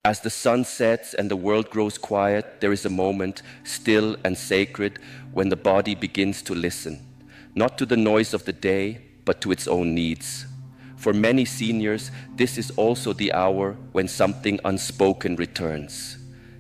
As the sun sets and the world grows quiet, there is a moment, still and sacred, when the body begins to listen, not to the noise of the day, but to its own needs. For many seniors, this is also the hour when something unspoken returns.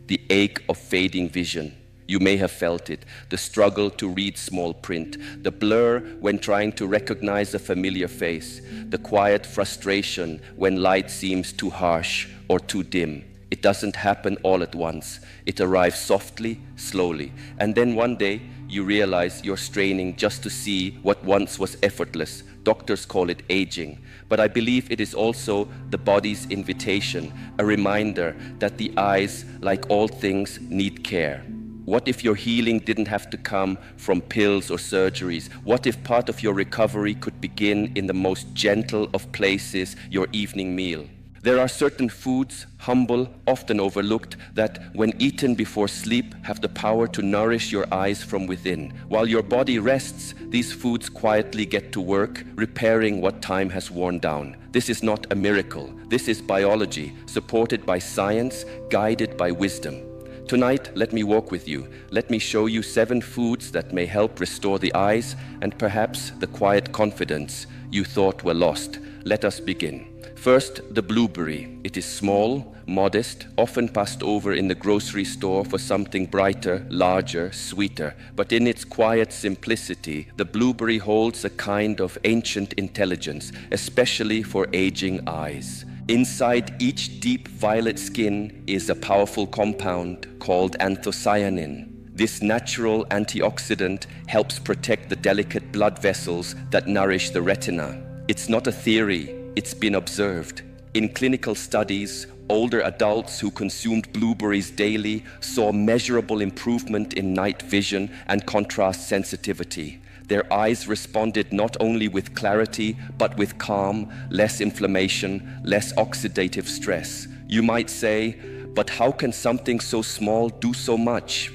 The ache of fading vision. You may have felt it, the struggle to read small print, the blur when trying to recognize a familiar face, the quiet frustration when light seems too harsh or too dim. It doesn't happen all at once. It arrives softly, slowly, and then one day you realize you're straining just to see what once was effortless. Doctors call it aging, but I believe it is also the body's invitation, a reminder that the eyes, like all things, need care. What if your healing didn't have to come from pills or surgeries? What if part of your recovery could begin in the most gentle of places, your evening meal? There are certain foods, humble, often overlooked, that when eaten before sleep have the power to nourish your eyes from within. While your body rests, these foods quietly get to work, repairing what time has worn down. This is not a miracle. This is biology, supported by science, guided by wisdom. Tonight, let me walk with you. Let me show you 7 foods that may help restore the eyes and perhaps the quiet confidence you thought were lost. Let us begin. First, the blueberry. It is small, modest, often passed over in the grocery store for something brighter, larger, sweeter. But in its quiet simplicity, the blueberry holds a kind of ancient intelligence, especially for aging eyes. Inside each deep violet skin is a powerful compound called anthocyanin. This natural antioxidant helps protect the delicate blood vessels that nourish the retina. It's not a theory, it's been observed. In clinical studies, older adults who consumed blueberries daily saw measurable improvement in night vision and contrast sensitivity. Their eyes responded not only with clarity, but with calm, less inflammation, less oxidative stress. You might say, but how can something so small do so much?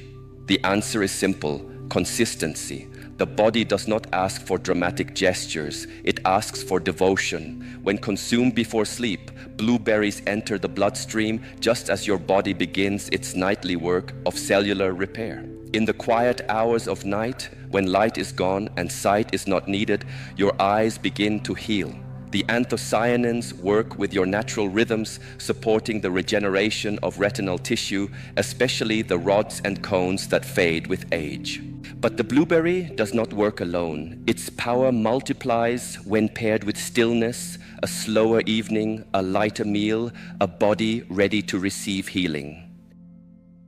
The answer is simple: consistency. The body does not ask for dramatic gestures, it asks for devotion. When consumed before sleep, blueberries enter the bloodstream just as your body begins its nightly work of cellular repair. In the quiet hours of night, when light is gone and sight is not needed, your eyes begin to heal. The anthocyanins work with your natural rhythms, supporting the regeneration of retinal tissue, especially the rods and cones that fade with age. But the blueberry does not work alone. Its power multiplies when paired with stillness, a slower evening, a lighter meal, a body ready to receive healing.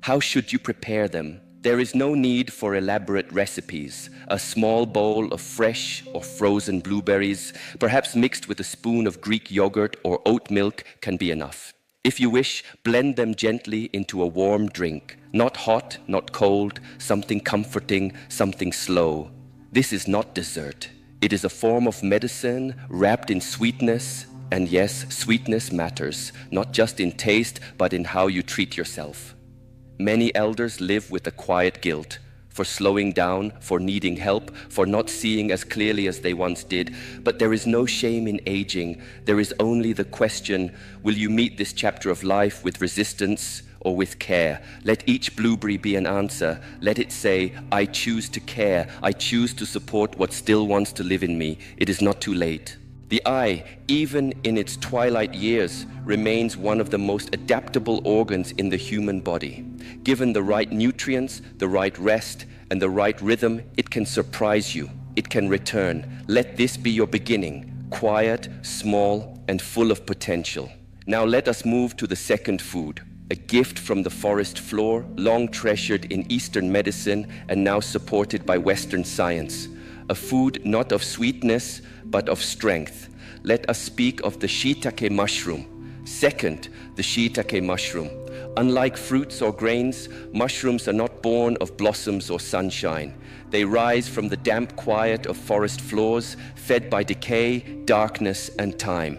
How should you prepare them? There is no need for elaborate recipes. A small bowl of fresh or frozen blueberries, perhaps mixed with a spoon of Greek yogurt or oat milk, can be enough. If you wish, blend them gently into a warm drink. Not hot, not cold, something comforting, something slow. This is not dessert. It is a form of medicine wrapped in sweetness. And yes, sweetness matters, not just in taste, but in how you treat yourself. Many elders live with a quiet guilt for slowing down, for needing help, for not seeing as clearly as they once did. But there is no shame in aging. There is only the question, will you meet this chapter of life with resistance or with care? Let each blueberry be an answer. Let it say, I choose to care. I choose to support what still wants to live in me. It is not too late. The eye, even in its twilight years, remains one of the most adaptable organs in the human body. Given the right nutrients, the right rest, and the right rhythm, it can surprise you. It can return. Let this be your beginning, quiet, small, and full of potential. Now let us move to the second food, a gift from the forest floor, long treasured in Eastern medicine and now supported by Western science. A food not of sweetness, but of strength. Let us speak of the shiitake mushroom. Second, the shiitake mushroom. Unlike fruits or grains, mushrooms are not born of blossoms or sunshine. They rise from the damp quiet of forest floors, fed by decay, darkness, and time.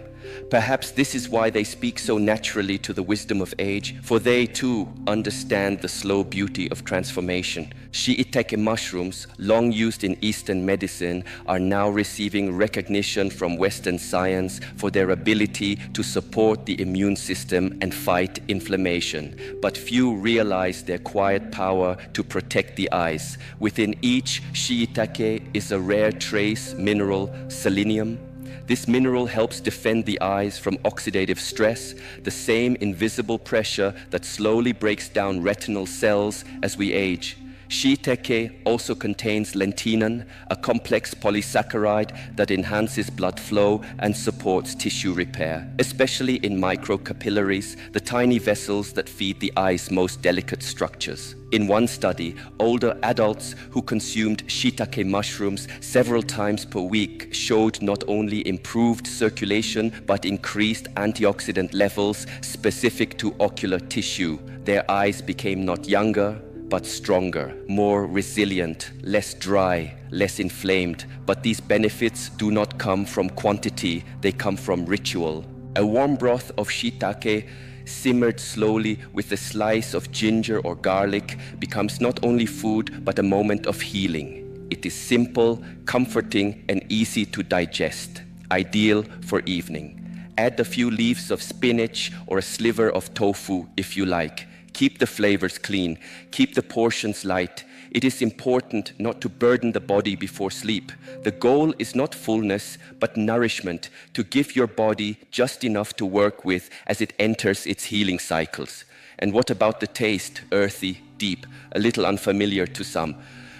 Perhaps this is why they speak so naturally to the wisdom of age, for they too understand the slow beauty of transformation. Shiitake mushrooms, long used in Eastern medicine, are now receiving recognition from Western science for their ability to support the immune system and fight inflammation. But few realize their quiet power to protect the eyes. Within each shiitake is a rare trace mineral, selenium. This mineral helps defend the eyes from oxidative stress, the same invisible pressure that slowly breaks down retinal cells as we age. Shiitake also contains lentinan, a complex polysaccharide that enhances blood flow and supports tissue repair, especially in microcapillaries, the tiny vessels that feed the eye's most delicate structures. In one study, older adults who consumed shiitake mushrooms several times per week showed not only improved circulation but increased antioxidant levels specific to ocular tissue. Their eyes became not younger, but stronger, more resilient, less dry, less inflamed. But these benefits do not come from quantity, they come from ritual. A warm broth of shiitake simmered slowly with a slice of ginger or garlic becomes not only food but a moment of healing. It is simple, comforting, and easy to digest, ideal for evening. Add a few leaves of spinach or a sliver of tofu if you like. Keep the flavors clean, keep the portions light. It is important not to burden the body before sleep. The goal is not fullness, but nourishment, to give your body just enough to work with as it enters its healing cycles. And what about the taste? Earthy, deep, a little unfamiliar to some.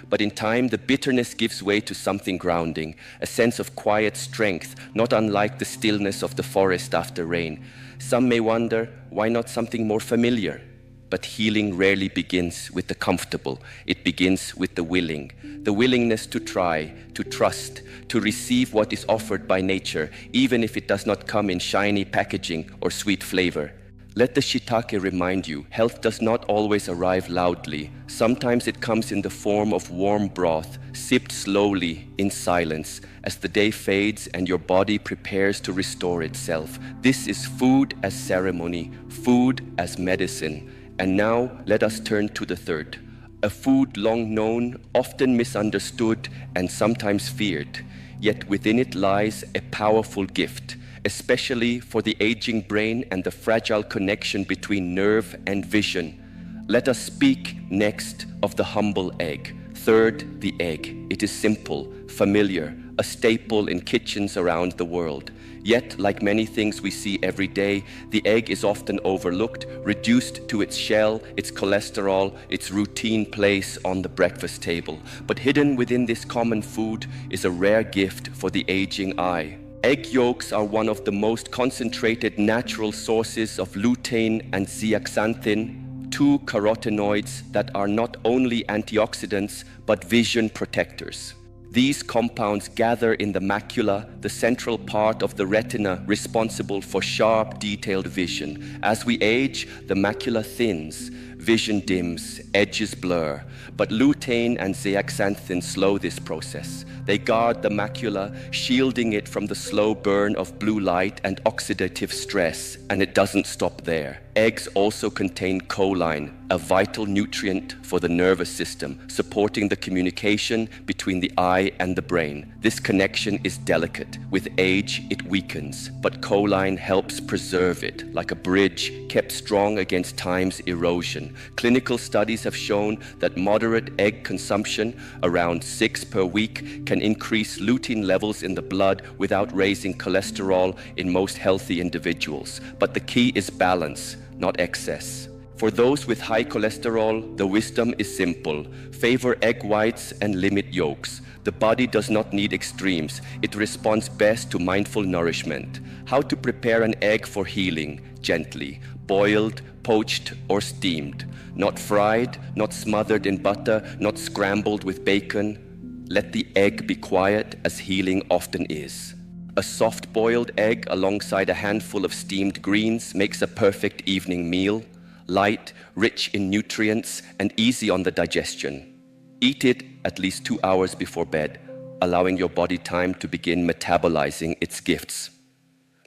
But in time, the bitterness gives way to something grounding, a sense of quiet strength, not unlike the stillness of the forest after rain. Some may wonder, why not something more familiar? But healing rarely begins with the comfortable. It begins with the willingness to try, to trust, to receive what is offered by nature, even if it does not come in shiny packaging or sweet flavor. Let the shiitake remind you, health does not always arrive loudly. Sometimes it comes in the form of warm broth, sipped slowly in silence as the day fades and your body prepares to restore itself. This is food as ceremony, food as medicine. And now let us turn to the third, a food long known, often misunderstood, and sometimes feared. Yet within it lies a powerful gift, especially for the aging brain and the fragile connection between nerve and vision. Let us speak next of the humble egg. Third, the egg. It is simple, familiar, a staple in kitchens around the world. Yet, like many things we see every day, the egg is often overlooked, reduced to its shell, its cholesterol, its routine place on the breakfast table. But hidden within this common food is a rare gift for the aging eye. Egg yolks are one of the most concentrated natural sources of lutein and zeaxanthin, two carotenoids that are not only antioxidants but vision protectors. These compounds gather in the macula, the central part of the retina responsible for sharp, detailed vision. As we age, the macula thins, vision dims, edges blur, but lutein and zeaxanthin slow this process. They guard the macula, shielding it from the slow burn of blue light and oxidative stress, and it doesn't stop there. Eggs also contain choline, a vital nutrient for the nervous system, supporting the communication between the eye and the brain. This connection is delicate. With age, it weakens, but choline helps preserve it, like a bridge kept strong against time's erosion. Clinical studies have shown that moderate egg consumption, around 6 per week, can increase lutein levels in the blood without raising cholesterol in most healthy individuals. But the key is balance, not excess. For those with high cholesterol, the wisdom is simple. Favor egg whites and limit yolks. The body does not need extremes. It responds best to mindful nourishment. How to prepare an egg for healing? Gently. Boiled, poached, or steamed. Not fried, not smothered in butter, not scrambled with bacon. Let the egg be quiet, as healing often is. A soft-boiled egg alongside a handful of steamed greens makes a perfect evening meal. Light, rich in nutrients, and easy on the digestion. Eat it at least 2 hours before bed, allowing your body time to begin metabolizing its gifts.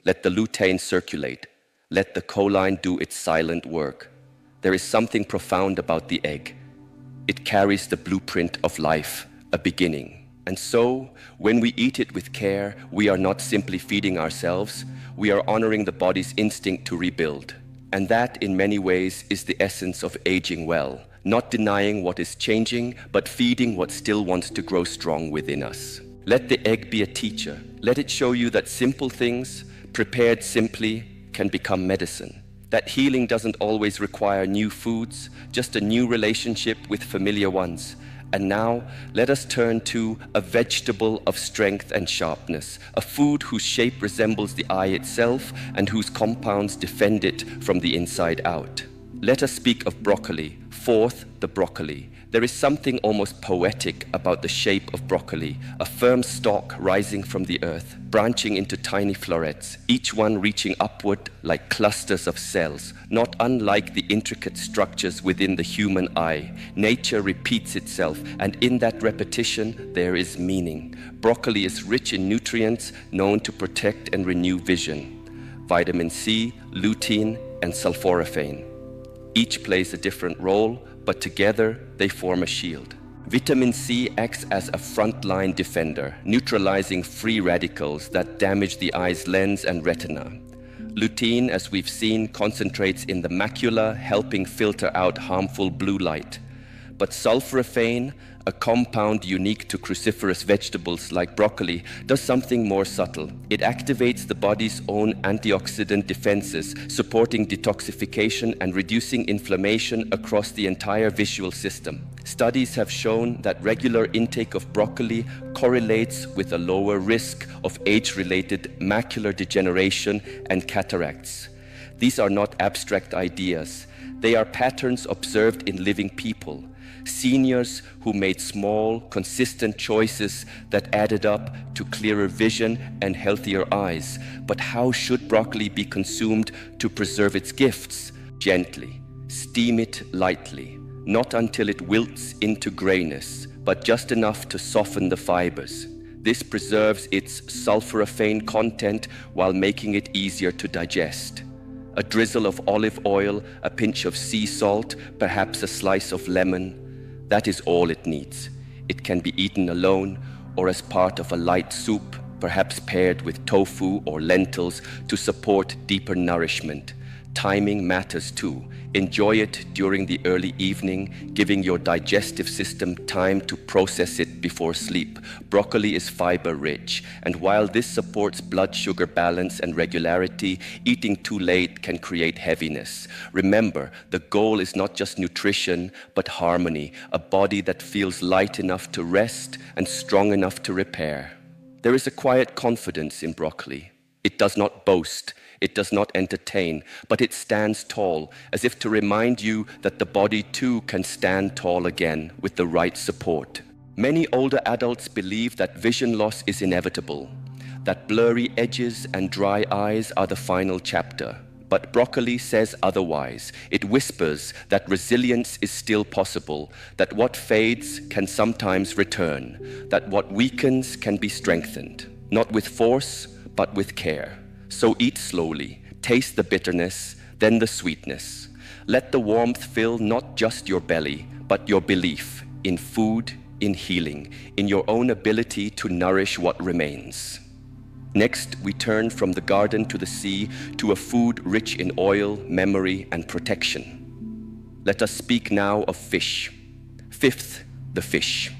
Let the lutein circulate. Let the choline do its silent work. There is something profound about the egg. It carries the blueprint of life, a beginning. And so, when we eat it with care, we are not simply feeding ourselves, we are honoring the body's instinct to rebuild. And that, in many ways, is the essence of aging well. Not denying what is changing, but feeding what still wants to grow strong within us. Let the egg be a teacher. Let it show you that simple things, prepared simply, can become medicine. That healing doesn't always require new foods, just a new relationship with familiar ones. And now, let us turn to a vegetable of strength and sharpness, a food whose shape resembles the eye itself and whose compounds defend it from the inside out. Let us speak of broccoli. Fourth, the broccoli. There is something almost poetic about the shape of broccoli, a firm stalk rising from the earth, branching into tiny florets, each one reaching upward like clusters of cells. Not unlike the intricate structures within the human eye, nature repeats itself, and in that repetition there is meaning. Broccoli is rich in nutrients known to protect and renew vision. Vitamin C, lutein, and sulforaphane. Each plays a different role, but together they form a shield. Vitamin C acts as a frontline defender, neutralizing free radicals that damage the eye's lens and retina. Lutein, as we've seen, concentrates in the macula, helping filter out harmful blue light. But sulforaphane, a compound unique to cruciferous vegetables like broccoli, does something more subtle. It activates the body's own antioxidant defenses, supporting detoxification and reducing inflammation across the entire visual system. Studies have shown that regular intake of broccoli correlates with a lower risk of age-related macular degeneration and cataracts. These are not abstract ideas. They are patterns observed in living people. Seniors who made small, consistent choices that added up to clearer vision and healthier eyes. But how should broccoli be consumed to preserve its gifts? Gently. Steam it lightly. Not until it wilts into grayness, but just enough to soften the fibers. This preserves its sulforaphane content while making it easier to digest. A drizzle of olive oil, a pinch of sea salt, perhaps a slice of lemon. That is all it needs. It can be eaten alone or as part of a light soup, perhaps paired with tofu or lentils to support deeper nourishment. Timing matters too. Enjoy it during the early evening, giving your digestive system time to process it before sleep. Broccoli is fiber-rich, and while this supports blood sugar balance and regularity, eating too late can create heaviness. Remember, the goal is not just nutrition, but harmony, a body that feels light enough to rest and strong enough to repair. There is a quiet confidence in broccoli. It does not boast. It does not entertain, but it stands tall, as if to remind you that the body too can stand tall again with the right support. Many older adults believe that vision loss is inevitable, that blurry edges and dry eyes are the final chapter. But broccoli says otherwise. It whispers that resilience is still possible, that what fades can sometimes return, that what weakens can be strengthened, not with force, but with care. So eat slowly, taste the bitterness, then the sweetness. Let the warmth fill not just your belly, but your belief in food, in healing, in your own ability to nourish what remains. Next, we turn from the garden to the sea to a food rich in oil, memory, and protection. Let us speak now of fish. Fifth, the fish.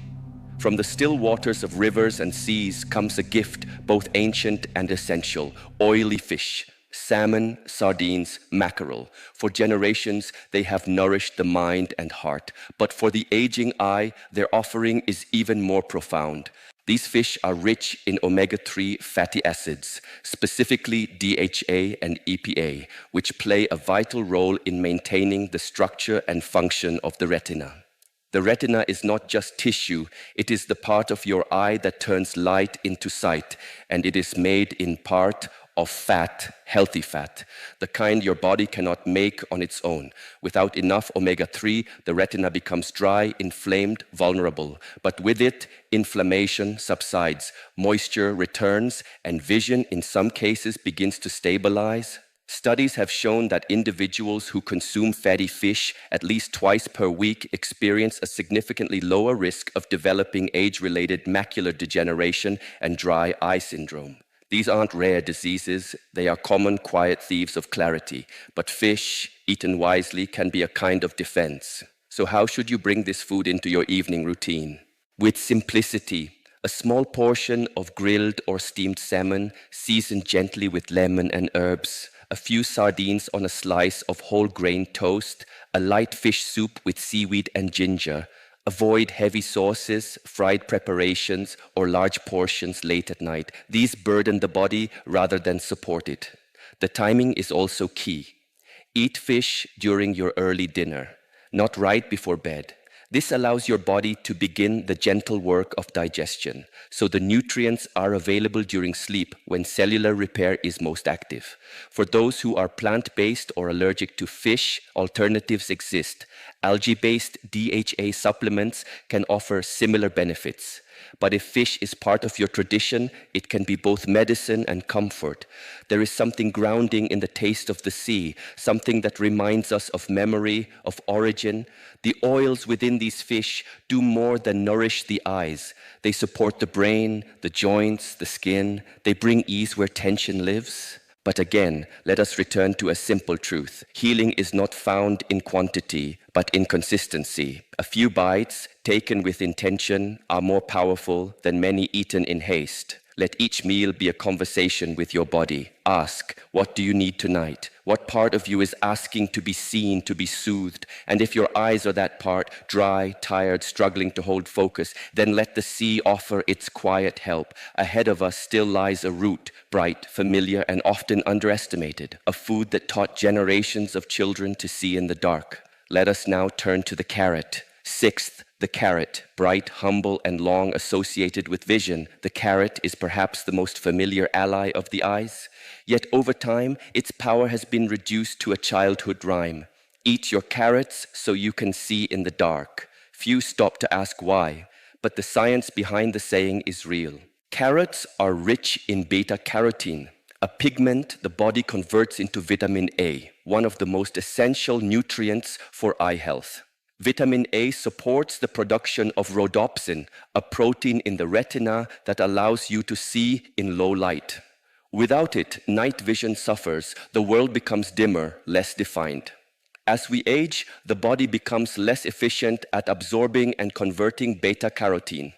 From the still waters of rivers and seas comes a gift both ancient and essential, oily fish, salmon, sardines, mackerel. For generations, they have nourished the mind and heart. But for the aging eye, their offering is even more profound. These fish are rich in omega-3 fatty acids, specifically DHA and EPA, which play a vital role in maintaining the structure and function of the retina. The retina is not just tissue, it is the part of your eye that turns light into sight, and it is made in part of fat, healthy fat, the kind your body cannot make on its own. Without enough omega-3, the retina becomes dry, inflamed, vulnerable. But with it, inflammation subsides, moisture returns, and vision in some cases begins to stabilize. Studies have shown that individuals who consume fatty fish at least twice per week experience a significantly lower risk of developing age-related macular degeneration and dry eye syndrome. These aren't rare diseases, they are common quiet thieves of clarity. But fish, eaten wisely, can be a kind of defense. So how should you bring this food into your evening routine? With simplicity. A small portion of grilled or steamed salmon, seasoned gently with lemon and herbs. A few sardines on a slice of whole grain toast, a light fish soup with seaweed and ginger. Avoid heavy sauces, fried preparations, or large portions late at night. These burden the body rather than support it. The timing is also key. Eat fish during your early dinner, not right before bed. This allows your body to begin the gentle work of digestion, so the nutrients are available during sleep when cellular repair is most active. For those who are plant-based or allergic to fish, alternatives exist. Algae-based DHA supplements can offer similar benefits. But if fish is part of your tradition, it can be both medicine and comfort. There is something grounding in the taste of the sea, something that reminds us of memory, of origin. The oils within these fish do more than nourish the eyes. They support the brain, the joints, the skin. They bring ease where tension lives. But again, let us return to a simple truth. Healing is not found in quantity, but in consistency. A few bites, taken with intention, are more powerful than many eaten in haste. Let each meal be a conversation with your body. Ask, what do you need tonight? What part of you is asking to be seen, to be soothed? And if your eyes are that part, dry, tired, struggling to hold focus, then let the sea offer its quiet help. Ahead of us still lies a route, bright, familiar, and often underestimated. A food that taught generations of children to see in the dark. Let us now turn to the carrot. Sixth, the carrot, bright, humble, and long associated with vision. The carrot is perhaps the most familiar ally of the eyes. Yet over time, its power has been reduced to a childhood rhyme. Eat your carrots so you can see in the dark. Few stop to ask why, but the science behind the saying is real. Carrots are rich in beta-carotene, a pigment the body converts into vitamin A, one of the most essential nutrients for eye health. Vitamin A supports the production of rhodopsin, a protein in the retina that allows you to see in low light. Without it, night vision suffers, the world becomes dimmer, less defined. As we age, the body becomes less efficient at absorbing and converting beta-carotene.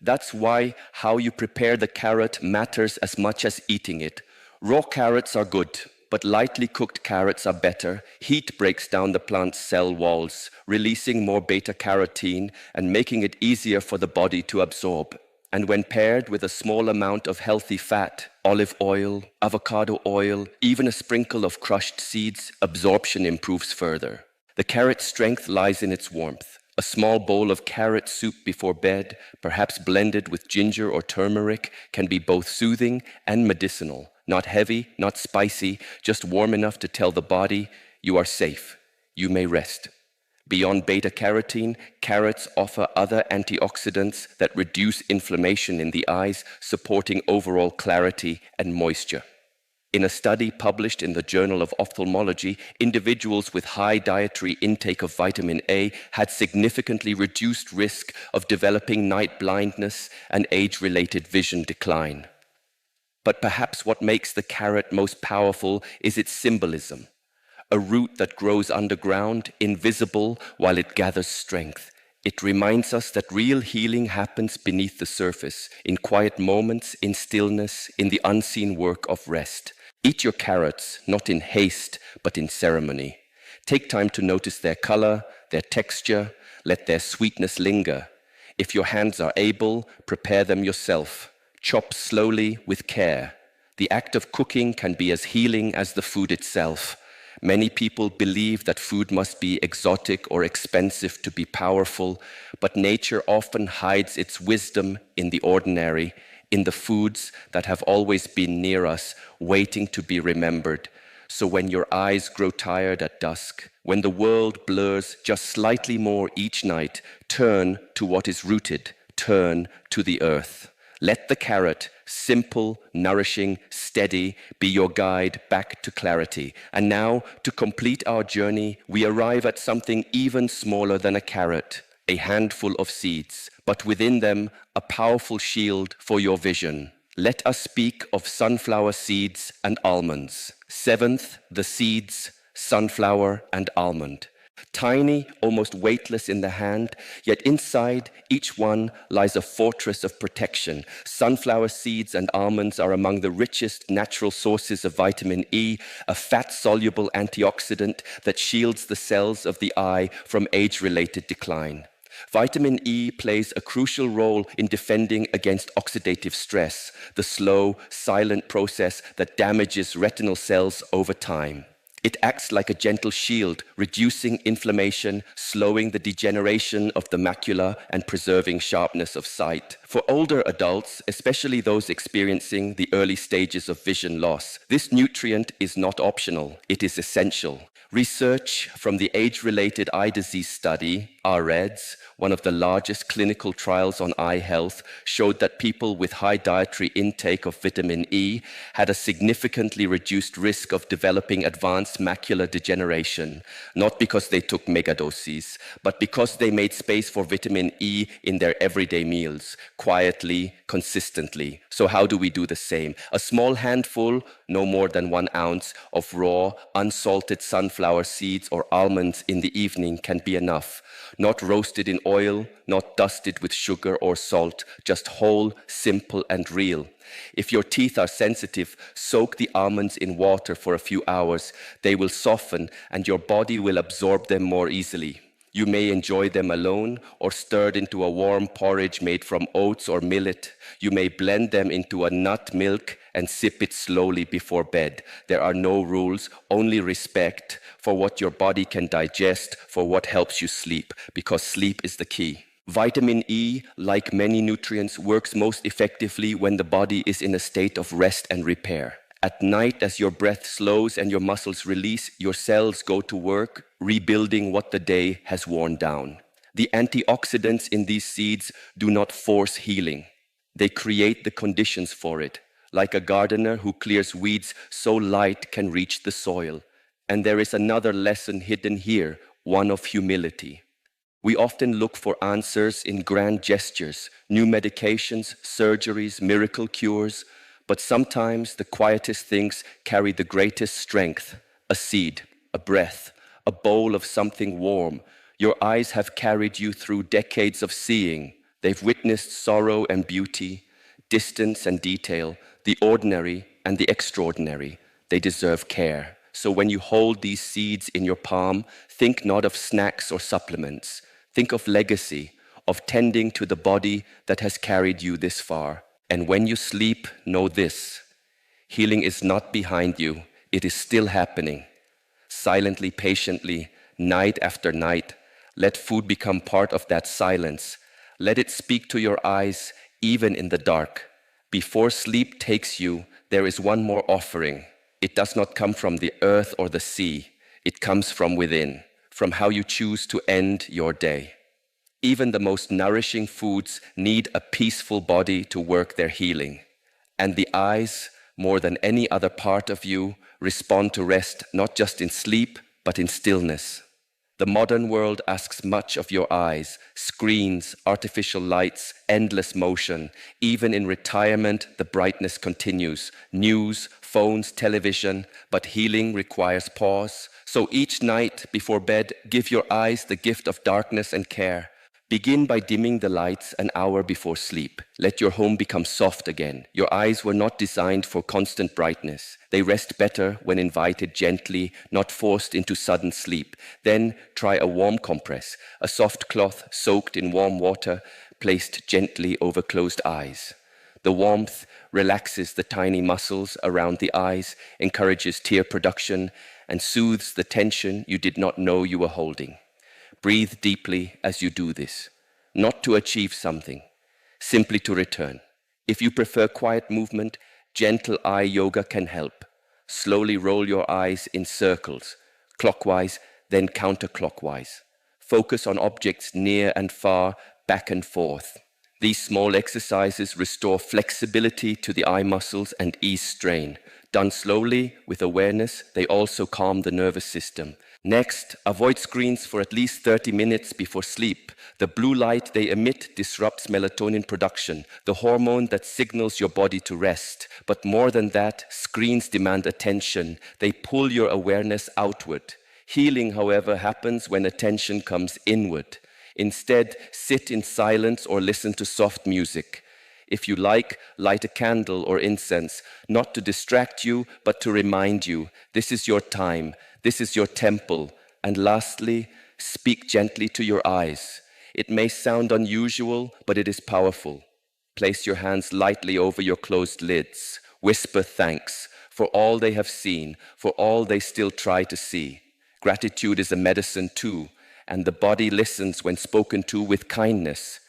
That's why how you prepare the carrot matters as much as eating it. Raw carrots are good, but lightly cooked carrots are better. Heat breaks down the plant's cell walls, releasing more beta-carotene and making it easier for the body to absorb. And when paired with a small amount of healthy fat, olive oil, avocado oil, even a sprinkle of crushed seeds, absorption improves further. The carrot's strength lies in its warmth. A small bowl of carrot soup before bed, perhaps blended with ginger or turmeric, can be both soothing and medicinal. Not heavy, not spicy, just warm enough to tell the body, you are safe, you may rest. Beyond beta-carotene, carrots offer other antioxidants that reduce inflammation in the eyes, supporting overall clarity and moisture. In a study published in the Journal of Ophthalmology, individuals with high dietary intake of vitamin A had significantly reduced risk of developing night blindness and age-related vision decline. But perhaps what makes the carrot most powerful is its symbolism. A root that grows underground, invisible, while it gathers strength. It reminds us that real healing happens beneath the surface, in quiet moments, in stillness, in the unseen work of rest. Eat your carrots, not in haste, but in ceremony. Take time to notice their color, their texture, let their sweetness linger. If your hands are able, prepare them yourself. Chop slowly with care. The act of cooking can be as healing as the food itself. Many people believe that food must be exotic or expensive to be powerful, but nature often hides its wisdom in the ordinary, in the foods that have always been near us, waiting to be remembered. So when your eyes grow tired at dusk, when the world blurs just slightly more each night, turn to what is rooted, turn to the earth. Let the carrot, simple, nourishing, steady, be your guide back to clarity. And now, to complete our journey, we arrive at something even smaller than a carrot, a handful of seeds, but within them, a powerful shield for your vision. Let us speak of sunflower seeds and almonds. Seventh, the seeds, sunflower and almond. Tiny, almost weightless in the hand, yet inside each one lies a fortress of protection. Sunflower seeds and almonds are among the richest natural sources of vitamin E, a fat-soluble antioxidant that shields the cells of the eye from age-related decline. Vitamin E plays a crucial role in defending against oxidative stress, the slow, silent process that damages retinal cells over time. It acts like a gentle shield, reducing inflammation, slowing the degeneration of the macula, and preserving sharpness of sight. For older adults, especially those experiencing the early stages of vision loss, this nutrient is not optional, it is essential. Research from the age-related eye disease study, REDS, one of the largest clinical trials on eye health, showed that people with high dietary intake of vitamin E had a significantly reduced risk of developing advanced macular degeneration, not because they took megadoses, but because they made space for vitamin E in their everyday meals, quietly, consistently. So how do we do the same? A small handful, no more than 1 ounce, of raw, unsalted sunflower seeds or almonds in the evening can be enough. Not roasted in oil, not dusted with sugar or salt, just whole, simple, and real. If your teeth are sensitive, soak the almonds in water for a few hours. They will soften and your body will absorb them more easily. You may enjoy them alone or stirred into a warm porridge made from oats or millet. You may blend them into a nut milk and sip it slowly before bed. There are no rules, only respect for what your body can digest, for what helps you sleep, because sleep is the key. Vitamin E, like many nutrients, works most effectively when the body is in a state of rest and repair. At night, as your breath slows and your muscles release, your cells go to work, rebuilding what the day has worn down. The antioxidants in these seeds do not force healing. They create the conditions for it, like a gardener who clears weeds so light can reach the soil. And there is another lesson hidden here, one of humility. We often look for answers in grand gestures, new medications, surgeries, miracle cures, but sometimes the quietest things carry the greatest strength. A seed, a breath, a bowl of something warm. Your eyes have carried you through decades of seeing. They've witnessed sorrow and beauty, distance and detail, the ordinary and the extraordinary. They deserve care. So when you hold these seeds in your palm, think not of snacks or supplements. Think of legacy, of tending to the body that has carried you this far. And when you sleep, know this: healing is not behind you, it is still happening. Silently, patiently, night after night, let food become part of that silence. Let it speak to your eyes, even in the dark. Before sleep takes you, there is one more offering. It does not come from the earth or the sea. It comes from within, from how you choose to end your day. Even the most nourishing foods need a peaceful body to work their healing. And the eyes, more than any other part of you, respond to rest not just in sleep, but in stillness. The modern world asks much of your eyes: screens, artificial lights, endless motion. Even in retirement, the brightness continues. News, phones, television, but healing requires pause. So each night before bed, give your eyes the gift of darkness and care. Begin by dimming the lights an hour before sleep. Let your home become soft again. Your eyes were not designed for constant brightness. They rest better when invited gently, not forced into sudden sleep. Then try a warm compress, a soft cloth soaked in warm water, placed gently over closed eyes. The warmth relaxes the tiny muscles around the eyes, encourages tear production, and soothes the tension you did not know you were holding. Breathe deeply as you do this, not to achieve something, simply to return. If you prefer quiet movement, gentle eye yoga can help. Slowly roll your eyes in circles, clockwise, then counterclockwise. Focus on objects near and far, back and forth. These small exercises restore flexibility to the eye muscles and ease strain. Done slowly, with awareness, they also calm the nervous system. Next, avoid screens for at least 30 minutes before sleep. The blue light they emit disrupts melatonin production, the hormone that signals your body to rest. But more than that, screens demand attention. They pull your awareness outward. Healing, however, happens when attention comes inward. Instead, sit in silence or listen to soft music. If you like, light a candle or incense, not to distract you, but to remind you, this is your time, this is your temple. And lastly, speak gently to your eyes. It may sound unusual, but it is powerful. Place your hands lightly over your closed lids. Whisper thanks for all they have seen, for all they still try to see. Gratitude is a medicine too, and the body listens when spoken to with kindness.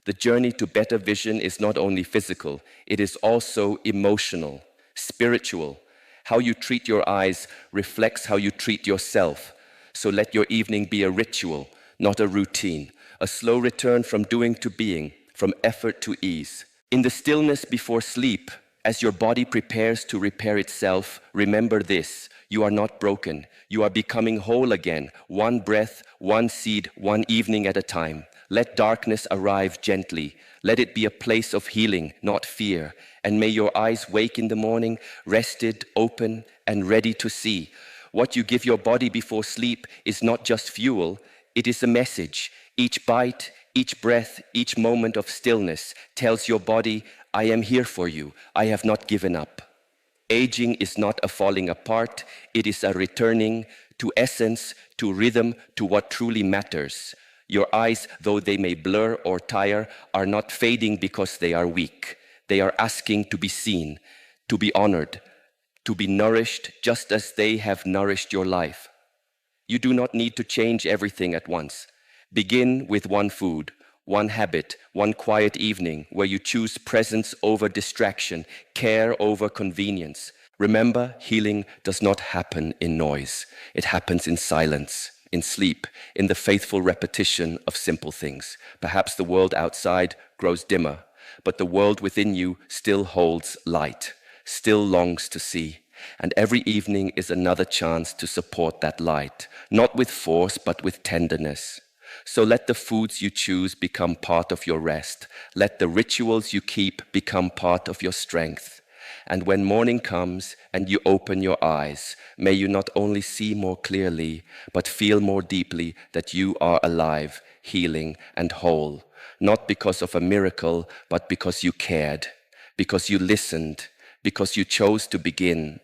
The journey to better vision is not only physical, it is also emotional, spiritual. How you treat your eyes reflects how you treat yourself. So let your evening be a ritual, not a routine, a slow return from doing to being, from effort to ease. In the stillness before sleep, as your body prepares to repair itself, remember this: you are not broken. You are becoming whole again, one breath, one seed, one evening at a time. Let darkness arrive gently. Let it be a place of healing, not fear. And may your eyes wake in the morning, rested, open, and ready to see. What you give your body before sleep is not just fuel, it is a message. Each bite, each breath, each moment of stillness tells your body, I am here for you. I have not given up. Aging is not a falling apart, it is a returning to essence, to rhythm, to what truly matters. Your eyes, though they may blur or tire, are not fading because they are weak. They are asking to be seen, to be honored, to be nourished just as they have nourished your life. You do not need to change everything at once. Begin with one food, one habit, one quiet evening where you choose presence over distraction, care over convenience. Remember, healing does not happen in noise. It happens in silence, in sleep, in the faithful repetition of simple things. Perhaps the world outside grows dimmer, but the world within you still holds light, still longs to see. And every evening is another chance to support that light, not with force, but with tenderness. So let the foods you choose become part of your rest. Let the rituals you keep become part of your strength. And when morning comes and you open your eyes, may you not only see more clearly, but feel more deeply that you are alive, healing, and whole. Not because of a miracle, but because you cared, because you listened, because you chose to begin,